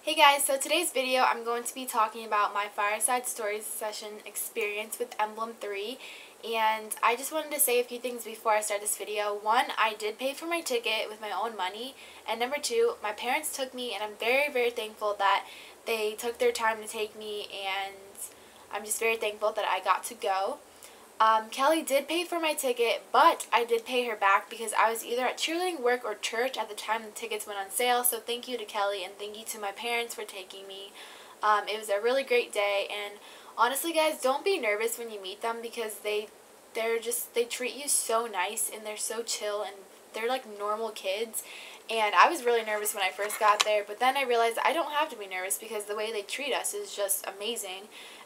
Hey guys, so today's video I'm going to be talking about my Fireside Stories session experience with Emblem3, and I just wanted to say a few things before I start this video. One, I did pay for my ticket with my own money, and number two, my parents took me, and I'm very thankful that they took their time to take me, and I'm just very thankful that I got to go. Kelly did pay for my ticket, but I did pay her back because I was either at cheerleading, work, or church at the time the tickets went on sale. So thank you to Kelly and thank you to my parents for taking me. It was a really great day, and honestly guys, don't be nervous when you meet them because they treat you so nice and they're so chill and they're like normal kids. And I was really nervous when I first got there, but then I realized I don't have to be nervous because the way they treat us is just amazing.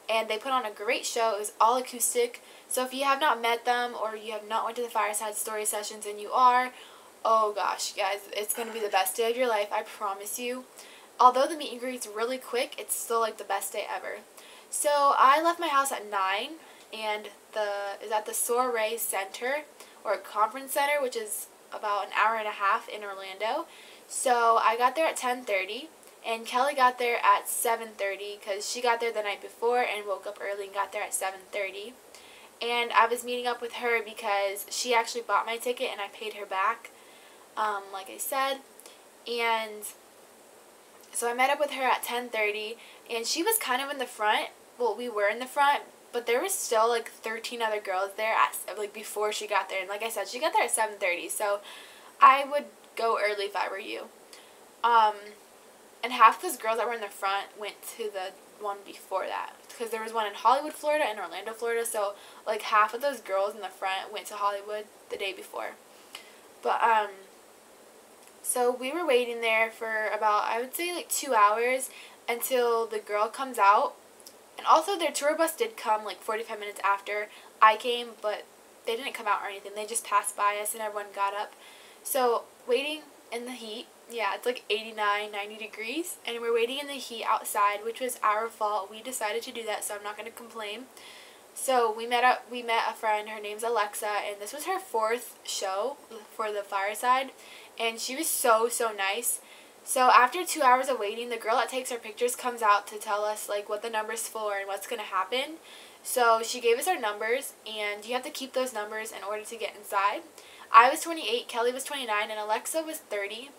And they put on a great show. It was all acoustic. So if you have not met them or you have not went to the Fireside Story sessions and you are, oh gosh, guys, it's going to be the best day of your life, I promise you. Although the meet and greet's really quick, it's still like the best day ever. So I left my house at 9 and is at the Soiree Center or Conference Center, which is about an hour and a half in Orlando. So I got there at 10:30. And Kelly got there at 7:30 because she got there the night before and woke up early and got there at 7:30. And I was meeting up with her because she actually bought my ticket and I paid her back, like I said. And so I met up with her at 10:30 and she was kind of in the front. Well, we were in the front, but there was still like 13 other girls there like before she got there. And like I said, she got there at 7:30, so I would go early if I were you. And half those girls that were in the front went to the one before that. Because there was one in Hollywood, Florida and Orlando, Florida. So, like, half of those girls in the front went to Hollywood the day before. But, so we were waiting there for about, I would say, like 2 hours until the girl comes out. And also, their tour bus did come, like, 45 minutes after I came. But they didn't come out or anything. They just passed by us and everyone got up. So, waiting in the heat. Yeah, it's like 89, 90 degrees, and we're waiting in the heat outside, which was our fault. We decided to do that, so I'm not going to complain. So we met a friend, her name's Alexa, and this was her 4th show for the Fireside, and she was so nice. So after 2 hours of waiting, the girl that takes our pictures comes out to tell us like what the number's for and what's going to happen. So she gave us our numbers, and you have to keep those numbers in order to get inside. I was 28, Kelly was 29, and Alexa was 30.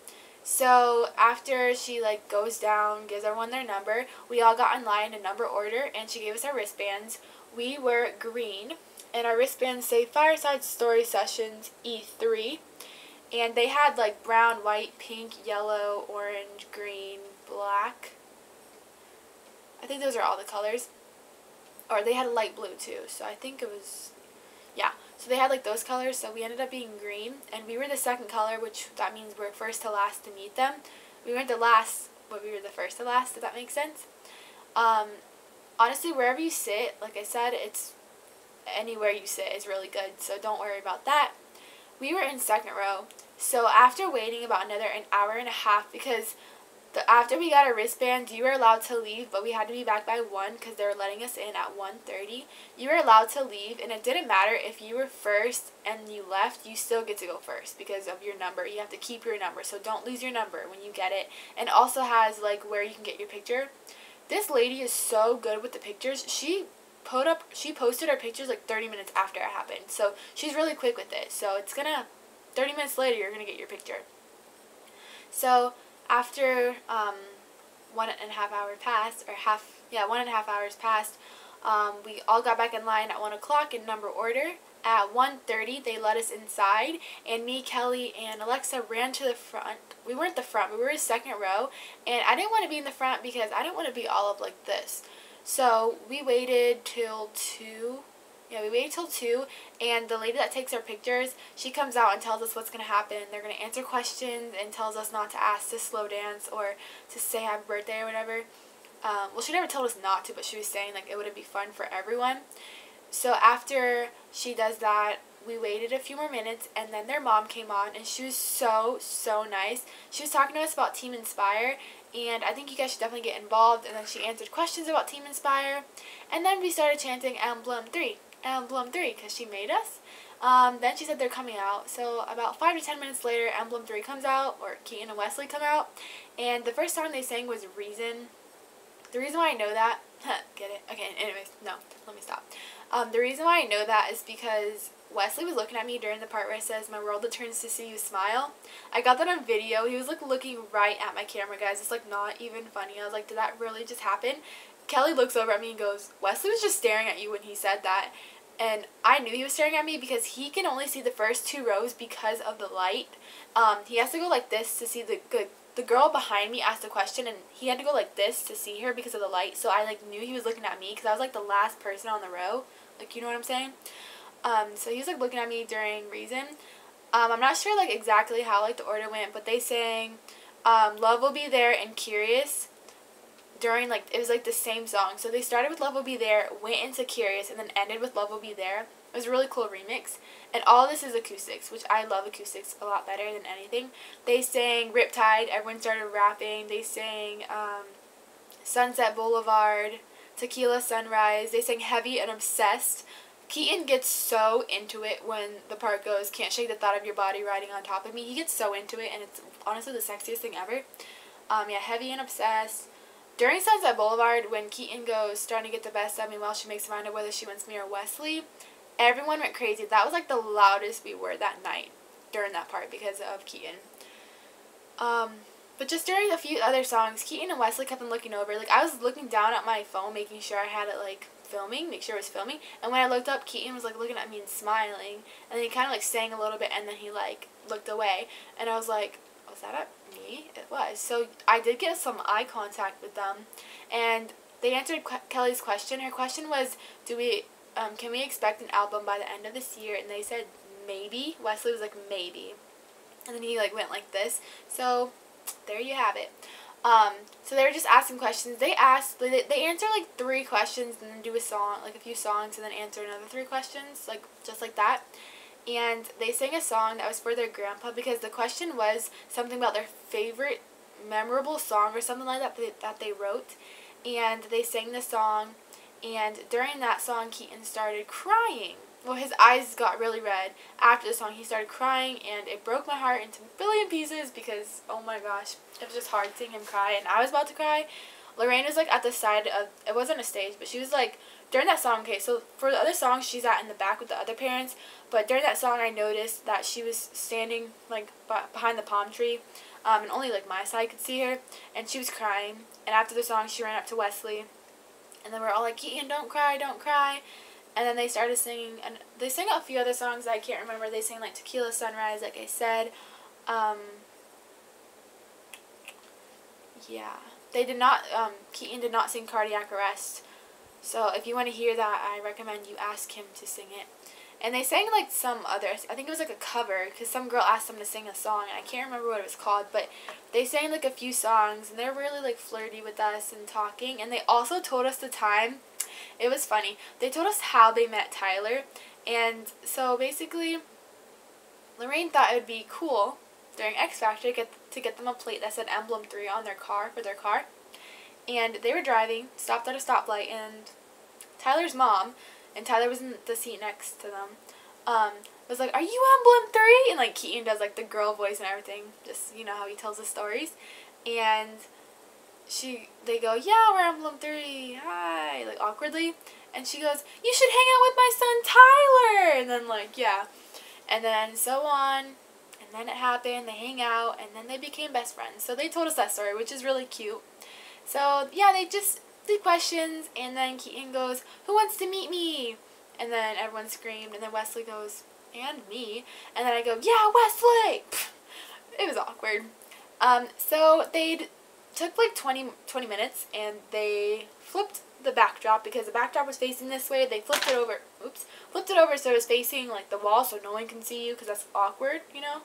So after she like goes down, gives everyone their number, we all got in line in number order, and she gave us our wristbands. We were green, and our wristbands say Fireside Story Sessions E3, and they had like brown, white, pink, yellow, orange, green, black. I think those are all the colors. Or they had a light blue too, so I think it was, yeah. So they had like those colors, so we ended up being green, and we were the second color, which that means we're first to last to meet them. We weren't the last, but we were the first to last, if that makes sense. Honestly, wherever you sit, like I said, it's anywhere you sit is really good, so don't worry about that. We were in second row, so after waiting about an hour and a half, because after we got our wristbands, you were allowed to leave, but we had to be back by 1 because they were letting us in at 1:30. You were allowed to leave, and it didn't matter if you were first and you left, you still get to go first because of your number. You have to keep your number, so don't lose your number when you get it. And it also has like where you can get your picture. This lady is so good with the pictures. She posted her pictures like 30 minutes after it happened, so she's really quick with it. So it's gonna 30 minutes later you're gonna get your picture. So after 1.5 hours passed, or 1.5 hours passed, we all got back in line at 1 o'clock in number order. At 1:30, they let us inside, and me, Kelly, and Alexa ran to the front. We weren't the front, we were in second row, and I didn't want to be in the front because I didn't want to be all up like this. So we waited till 2. Yeah, we waited till 2, and the lady that takes our pictures, she comes out and tells us what's going to happen. They're going to answer questions and tells us not to ask to slow dance or to say happy birthday or whatever. Well, she never told us not to, but she was saying like it would be fun for everyone. So after she does that, we waited a few more minutes, and then their mom came on, and she was so nice. She was talking to us about Team Inspire, and I think you guys should definitely get involved. And then she answered questions about Team Inspire, and then we started chanting Emblem3. Emblem3 because she made us. Then she said they're coming out. So about 5 to 10 minutes later, Emblem3 comes out, or Keaton and Wesley come out, and the first song they sang was Reason. The reason why I know that, get it? Okay, anyways, no, let me stop. The reason why I know that is because Wesley was looking at me during the part where it says, "My world turns to see you smile." I got that on video. He was like looking right at my camera, guys. It's like not even funny. I was like, did that really just happen? Kelly looks over at me and goes, "Wesley was just staring at you when he said that." And I knew he was staring at me because he can only see the first 2 rows because of the light. He has to go like this to see the girl behind me asked a question, and he had to go like this to see her because of the light. So I like knew he was looking at me because I was like the last person on the row. Like, you know what I'm saying? So he was like looking at me during Reason. I'm not sure like exactly how like the order went, but they sang Love Will Be There and Curious during, like, it was like the same song. So they started with Love Will Be There, went into Curious, and then ended with Love Will Be There. It was a really cool remix. And all of this is acoustics, which I love acoustics a lot better than anything. They sang Riptide, everyone started rapping. They sang Sunset Boulevard, Tequila Sunrise. They sang Heavy and Obsessed. Keaton gets so into it when the part goes, "Can't shake the thought of your body riding on top of me." He gets so into it, and it's honestly the sexiest thing ever. Yeah, Heavy and Obsessed. During Sunset Boulevard, when Keaton goes, "Starting to get the best of me," while she makes her mind up whether she wants me or Wesley, everyone went crazy. That was like the loudest we were that night during that part because of Keaton. But just during a few other songs, Keaton and Wesley kept on looking over. Like, I was looking down at my phone, making sure I had it like filming, make sure it was filming. And when I looked up, Keaton was like looking at me and smiling. And then he kind of like sang a little bit, and then he like looked away. And I was like, was that at me? It was. So I did get some eye contact with them, and they answered Kelly's question. Her question was, can we expect an album by the end of this year? And they said maybe. Wesley was like maybe, and then he like went like this. So there you have it. So they were just asking questions. They answer like 3 questions and then do a song, like a few songs, and then answer another 3 questions, like just like that. And they sang a song that was for their grandpa, because the question was something about their favorite memorable song or something like that that they wrote. And they sang the song, and during that song Keaton started crying. Well, his eyes got really red. After the song he started crying, and it broke my heart into a billion pieces because, oh my gosh, it was just hard seeing him cry, and I was about to cry. Lorraine was like at the side of, it wasn't a stage, but she was like, during that song, okay, so for the other songs she's in the back with the other parents, but during that song I noticed that she was standing like behind the palm tree, and only like my side could see her, and she was crying. And after the song she ran up to Wesley, and then we're all like, "Keaton, don't cry, don't cry." And then they started singing, and they sang a few other songs that I can't remember. They sang like Tequila Sunrise, like I said. Yeah, they did not, Keaton did not sing Cardiac Arrest. So if you want to hear that, I recommend you ask him to sing it. And they sang like some others. I think it was like a cover, because some girl asked them to sing a song, and I can't remember what it was called, but they sang like a few songs, and they're really like flirty with us and talking. And they also told us the time. It was funny. They told us how they met Tyler. And so basically, Lorraine thought it would be cool during X Factor to get them a plate that said Emblem3 on their car, for their car. And they were driving, stopped at a stoplight, and Tyler's mom, and Tyler was in the seat next to them, was like, "Are you Emblem3?" And like Keaton does like the girl voice and everything, just, you know how he tells the stories. And they go, "Yeah, we're Emblem3, hi," like awkwardly. And she goes, "You should hang out with my son Tyler." And then like, yeah. And then so on. And then it happened, they hang out, and then they became best friends. So they told us that story, which is really cute. So yeah, they just did questions, and then Keaton goes, "Who wants to meet me?" And then everyone screamed, and then Wesley goes, "And me." And then I go, "Yeah, Wesley!" It was awkward. So they took like 20 minutes, and they flipped the backdrop, because the backdrop was facing this way. They flipped it over, flipped it over so it was facing like the wall, so no one can see you, because that's awkward, you know.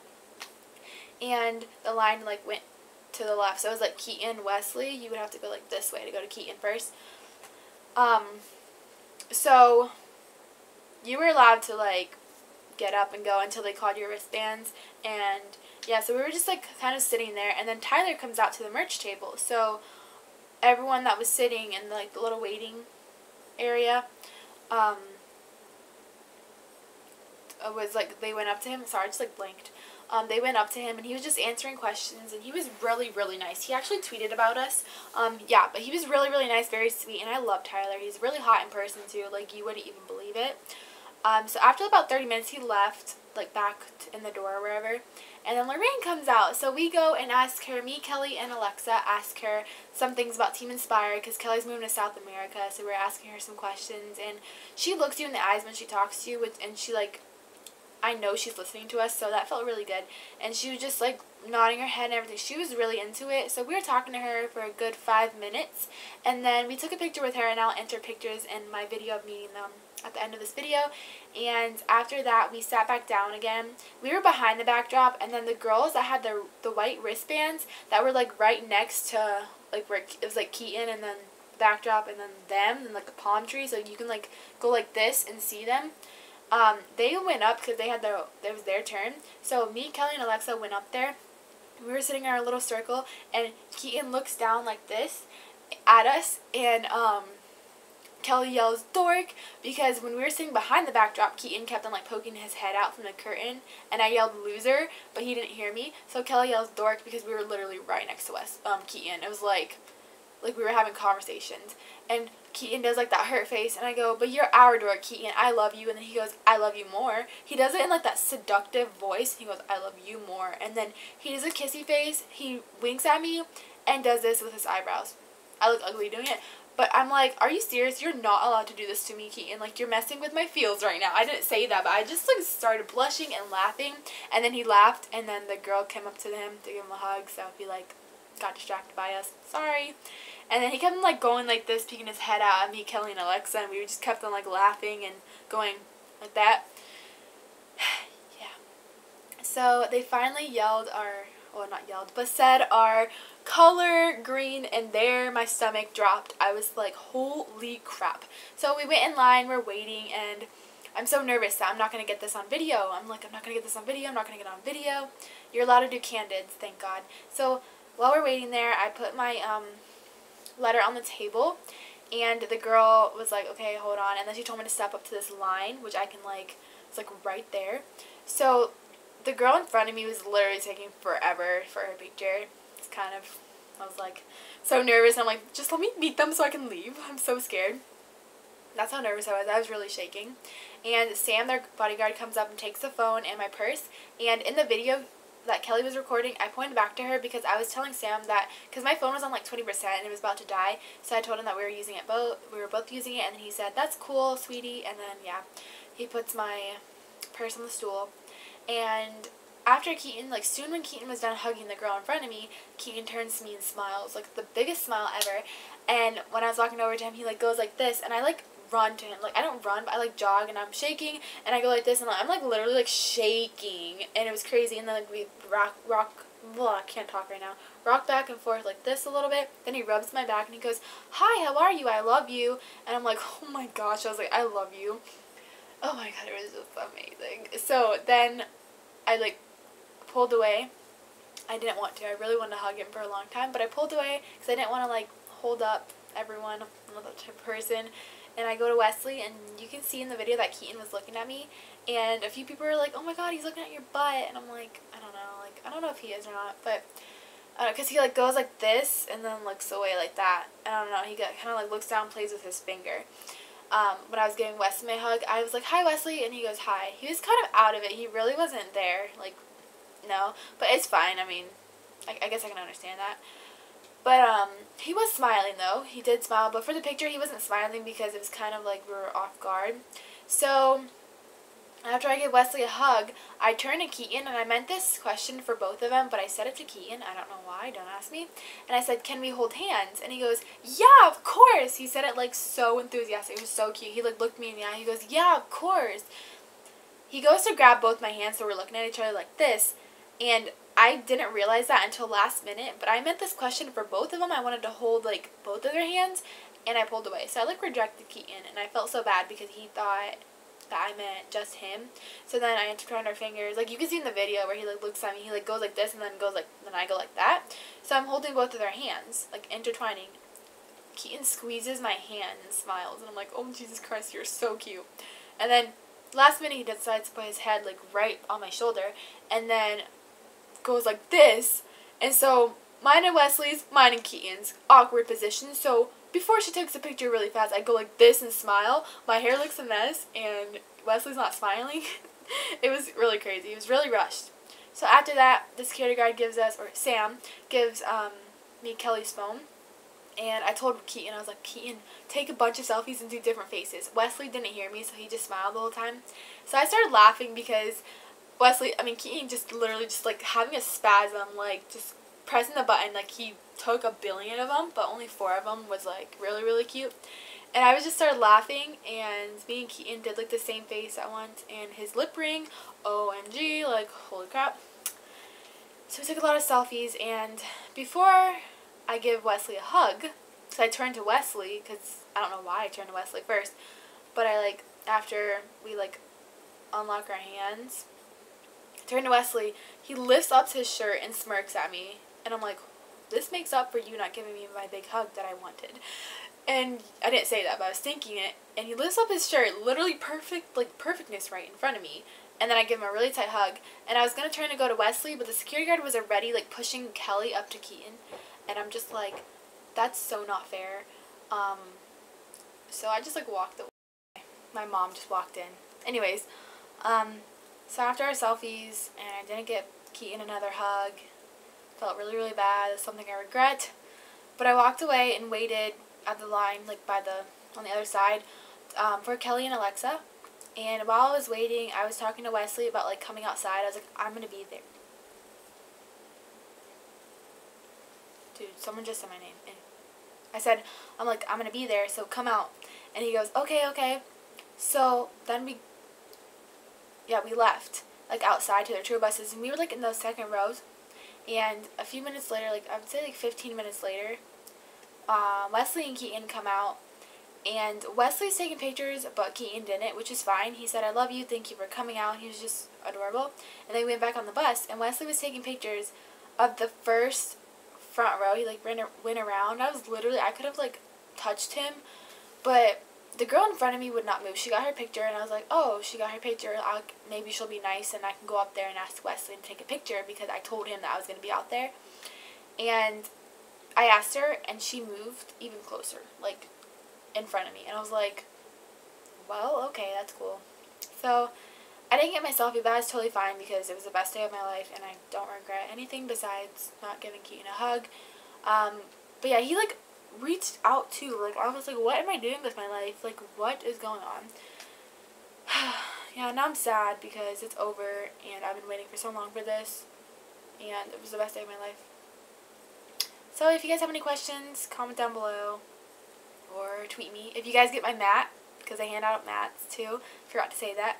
And the line like went to the left, so it was like Keaton, Wesley. You would have to go like this way to go to Keaton first. So you were allowed to like get up and go until they called your wristbands. And yeah, so we were just like kind of sitting there, and then Tyler comes out to the merch table. So everyone that was sitting in like the little waiting area, was like, they went up to him. Sorry, I just like blanked. They went up to him and he was just answering questions, and he was really, really nice. He actually tweeted about us. Yeah, but he was really, really nice, very sweet, and I love Tyler. He's really hot in person too. Like, you wouldn't even believe it. So after about 30 minutes, he left, like, back in the door or wherever. And then Lorraine comes out. So we go and ask her, me, Kelly, and Alexa, ask her some things about Team Inspire, because Kelly's moving to South America, so we're asking her some questions. And she looks you in the eyes when she talks to you, and she, like, I know she's listening to us, so that felt really good. And she was just, like, nodding her head and everything. She was really into it. So we were talking to her for a good 5 minutes. And then we took a picture with her, and I'll enter pictures in my video of meeting them at the end of this video. And after that, we sat back down again. We were behind the backdrop, and then the girls that had the white wristbands that were, like, right next to, like, where it was, like, Keaton and then backdrop and then them and, like, a palm tree, so you can, like, go like this and see them. They went up because it was their turn. So me, Kelly, and Alexa went up there. We were sitting in our little circle, and Keaton looks down like this at us, and Kelly yells, "Dork," because when we were sitting behind the backdrop, Keaton kept on, like, poking his head out from the curtain, and I yelled "loser," but he didn't hear me. So Kelly yells "Dork" because we were literally right next to us, Keaton. It was like we were having conversations, and Keaton does, like, that hurt face, and I go, "But you're our dork, Keaton. I love you." And then he goes, "I love you more." He does it in, like, that seductive voice. He goes, "I love you more." And then he does a kissy face. He winks at me and does this with his eyebrows. I look ugly doing it. But I'm like, "Are you serious? You're not allowed to do this to me, Keaton. Like, you're messing with my feels right now." I didn't say that, but I just, like, started blushing and laughing. And then he laughed, and then the girl came up to him to give him a hug. So he, like, got distracted by us. Sorry. And then he kept on, like, going like this, peeking his head out at me, Kelly, and Alexa, and we just kept on, like, laughing and going like that. Yeah. So they finally yelled well, not yelled, but said our color green, and there my stomach dropped. I was like, holy crap. So we went in line, we're waiting, and I'm so nervous that I'm not going to get this on video. I'm like, I'm not going to get this on video, I'm not going to get it on video. You're allowed to do candids, thank God. So while we're waiting there, I put my letter on the table, and the girl was like, "Okay, hold on," and then she told me to step up to this line, which I can, like, it's like right there. So the girl in front of me was literally taking forever for her picture. It's kind of, I was like so nervous, and I'm like, just let me meet them so I can leave. I'm so scared. That's how nervous I was really shaking. And Sam, their bodyguard, comes up and takes the phone and my purse, and in the video that Kelly was recording, I pointed back to her because I was telling Sam that, because my phone was on, like, 20% and it was about to die, so I told him that we were both using it, and he said, "That's cool, sweetie." And then, yeah, he puts my purse on the stool. And after Keaton, like, soon when Keaton was done hugging the girl in front of me, Keaton turns to me and smiles, like, the biggest smile ever. And when I was walking over to him, he, like, goes like this, and I, like, run to him. Like, I don't run, but I, like, jog, and I'm shaking, and I go like this, and I'm, like, literally, like, shaking, and it was crazy. And then, like, we I can't talk right now, rock back and forth like this a little bit. Then he rubs my back, and he goes, "Hi, how are you? I love you." And I'm like, oh my gosh, I was like, "I love you." Oh my god, it was just amazing. So then I, like, pulled away. I didn't want to. I really wanted to hug him for a long time, but I pulled away because I didn't want to, like, hold up everyone. I'm not that type of person. And I go to Wesley, and you can see in the video that Keaton was looking at me, and a few people were like, "Oh my god, he's looking at your butt," and I'm like, I don't know if he is or not, but, because he, like, goes like this, and then looks away like that. I don't know, he kind of, like, looks down, plays with his finger. When I was giving Wesley my hug, I was like, "Hi, Wesley," and he goes, "Hi." He was kind of out of it. He really wasn't there, like, no, but it's fine. I mean, I guess I can understand that. But, he was smiling, though. He did smile, but for the picture, he wasn't smiling because it was kind of like we were off guard. So, after I gave Wesley a hug, I turned to Keaton, and I meant this question for both of them, but I said it to Keaton. I don't know why. Don't ask me. And I said, "Can we hold hands?" And he goes, "Yeah, of course." He said it, like, so enthusiastic. It was so cute. He, like, looked me in the eye. He goes, "Yeah, of course." He goes to grab both my hands, so we're looking at each other like this, and I didn't realize that until last minute, but I meant this question for both of them. I wanted to hold, like, both of their hands, and I pulled away. So I, like, rejected Keaton, and I felt so bad because he thought that I meant just him. So then I intertwined our fingers. Like, you can see in the video where he, like, looks at me, he, like, goes like this, and then I go like that. So I'm holding both of their hands, like, intertwining. Keaton squeezes my hand and smiles, and I'm like, "Oh, Jesus Christ, you're so cute." And then Last minute he decides to put his head like right on my shoulder and then goes like this. And so mine and Wesley's, mine and Keaton's awkward position. So before she takes a picture really fast, I go like this and smile. My hair looks a mess and Wesley's not smiling. It was really crazy. It was really rushed. So after that, the security guard gives us, or Sam, gives me Kelly's phone. And I told Keaton, I was like, Keaton, take a bunch of selfies and do different faces. Wesley didn't hear me, so he just smiled the whole time. So I started laughing because Keaton just literally just like having a spasm, like just pressing the button, like he took a billion of them, but only 4 of them was like really, really cute. And I was just started laughing, and me and Keaton did like the same face at once, and his lip ring, OMG, like holy crap. So we took a lot of selfies, and before I give Wesley a hug, because I turned to Wesley, because I don't know why I turned to Wesley first, but I like, after we like unlock our hands, I turn to Wesley, he lifts up his shirt and smirks at me, and I'm like, this makes up for you not giving me my big hug that I wanted. And I didn't say that, but I was thinking it, and he lifts up his shirt, literally perfect, like perfectness right in front of me. And then I give him a really tight hug, and I was going to turn to go to Wesley, but the security guard was already like pushing Kelly up to Keaton. And I'm just like, that's so not fair. So I just like walked away. My mom just walked in. Anyways, so after our selfies, and I didn't get Keaton another hug, felt really, really bad. It's something I regret. But I walked away and waited at the line, like on the other side, for Kelly and Alexa. And while I was waiting, I was talking to Wesley about like coming outside. I was like, I'm gonna be there. Dude, someone just said my name. And I said, I'm going to be there, so come out. And he goes, okay. So then we left, like outside to their tour buses, and we were like in those second rows. And a few minutes later, like I would say like 15 minutes later, Wesley and Keaton come out. And Wesley's taking pictures, but Keaton didn't, which is fine. He said, I love you, thank you for coming out. He was just adorable. And then we went back on the bus, and Wesley was taking pictures of the first front row. He like went around. I could have like touched him, but the girl in front of me would not move. She got her picture, and I was like, oh, she got her picture. Maybe she'll be nice, and I can go up there and ask Wesley to take a picture, because I told him that I was going to be out there. And I asked her, and she moved even closer, like in front of me, and I was like, well, okay, that's cool. So I didn't get my selfie, but I was totally fine, because it was the best day of my life, and I don't regret anything besides not giving Keaton a hug. But yeah, he like reached out too. Like I was like, what am I doing with my life? Like, what is going on? Yeah, now I'm sad because it's over, and I've been waiting for so long for this, and it was the best day of my life. So if you guys have any questions, comment down below or tweet me. If you guys get my mat, because I hand out mats too, forgot to say that.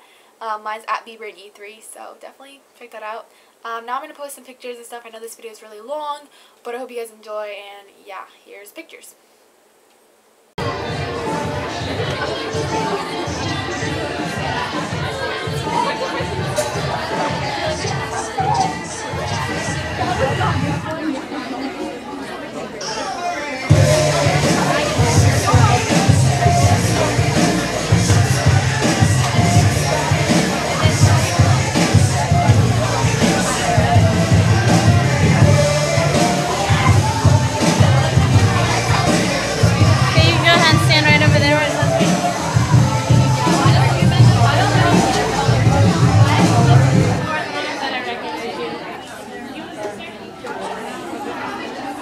Mine's at BeaverandE3, so definitely check that out. Now I'm going to post some pictures and stuff. I know this video is really long, but I hope you guys enjoy, and yeah, here's pictures.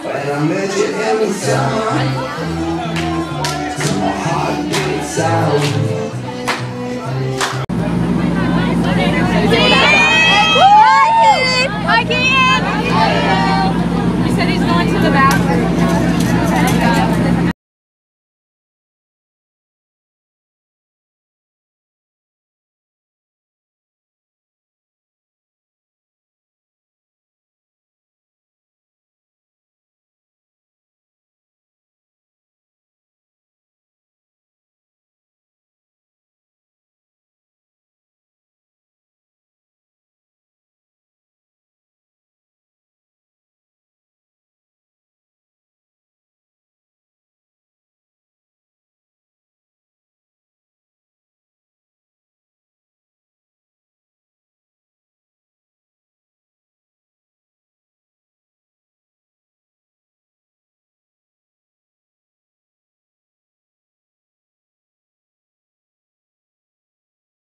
When I met you in the summer, my heart beat sound.